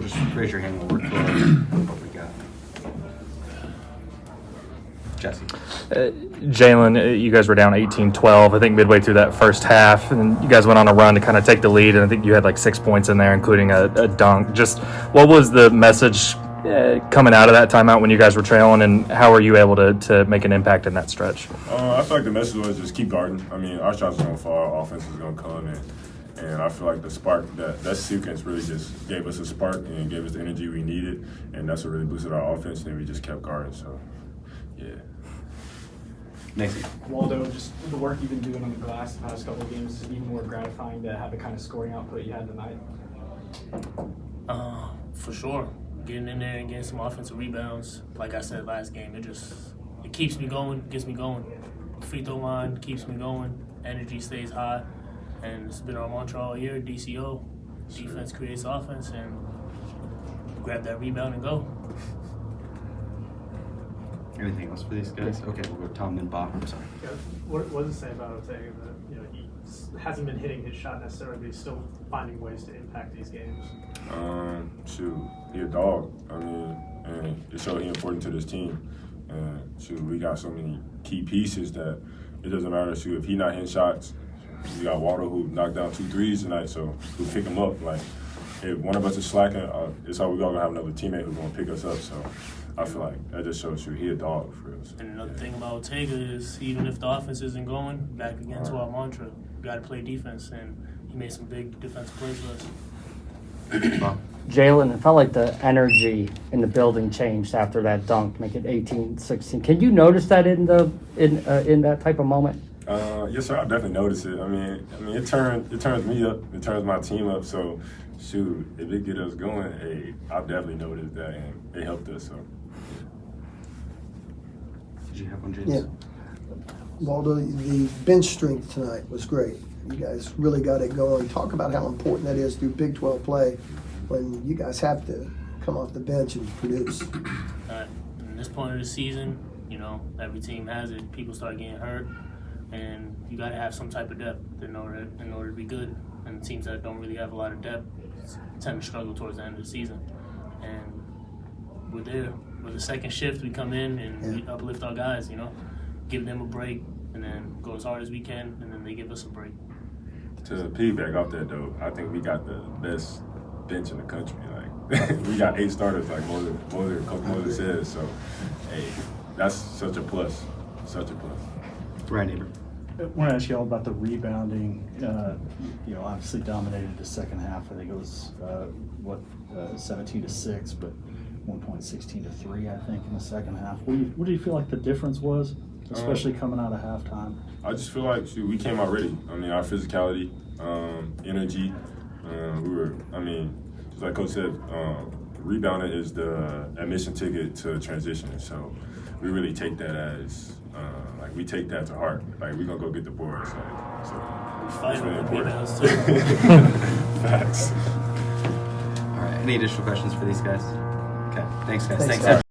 just raise your hand. We'll work through what we got. Jesse. Jalon, you guys were down 18-12, I think, midway through that first half, and you guys went on a run to kind of take the lead, and I think you had like 6 points in there, including a dunk. Just what was the message coming out of that timeout when you guys were trailing, and how were you able to make an impact in that stretch? I feel like the message was just keep guarding. I mean, our shots are going to fall, our offense is going to come, and I feel like the spark, that sequence really just gave us a spark and gave us the energy we needed, and that's what really boosted our offense, and we just kept guarding, so, yeah. Nathan. Waldo, just the work you've been doing on the glass the past couple of games, is it even more gratifying to have the kind of scoring output you had tonight? For sure. Getting in there and getting some offensive rebounds, like I said last game, it keeps me going, gets me going. Free throw line keeps me going, energy stays high, and it's been our mantra all year, DCO. Defense creates offense, and grab that rebound and go. Anything else for these guys? Okay, we'll go Tom and Bob. I'm sorry. Yeah, what does it say about Ortega that he hasn't been hitting his shot necessarily, but he's still finding ways to impact these games? Shoot, he a dog. I mean, and it showed he important to this team. And shoot, we got so many key pieces that it doesn't matter. Shoot, if he not hitting shots, we got Waldo who knocked down 2 threes tonight, so we pick him up. Like, if one of us is slacking, it's how we all gonna have another teammate who's gonna pick us up. So I feel like that just shows you he a dog for us. And another thing about Ortega is even if the offense isn't going, back again to our mantra, we got to play defense, and he made some big defensive plays for us. Jalon, it felt like the energy in the building changed after that dunk, make it 18-16. Can you notice that in that type of moment? Yes, sir. I definitely noticed it. I mean, it turns me up. It turns my team up. So, shoot, if it get us going, hey, I definitely noticed that, and it helped us. So. Did you have one, James? Yeah. Waldo, the bench strength tonight was great. You guys really got it going. Talk about how important that is through Big 12 play when you guys have to come off the bench and produce. At this point of the season, every team has it. People start getting hurt, and you got to have some type of depth in order to be good. And teams that don't really have a lot of depth tend to struggle towards the end of the season. And we're there. With the second shift, we come in and we uplift our guys, give them a break, and then go as hard as we can, and then they give us a break. To piggyback off that, though, I think we got the best bench in the country. Like, we got 8 starters, like Coach Moses says. So, hey, that's such a plus. Such a plus. Right, neighbor. I want to ask you all about the rebounding. Obviously dominated the second half. I think it was 17-6, but 1 point 16-3. I think in the second half. What do you feel like the difference was, especially coming out of halftime? I just feel like we came out ready. I mean, our physicality, energy. Just like Coach said, rebounding is the admission ticket to transition. So we really take that as we take that to heart. Like, we're gonna go get the boards. Fight really over important. rebounds too. Facts. All right. Any additional questions for these guys? Okay. Thanks, guys. Thanks, Thanks guys.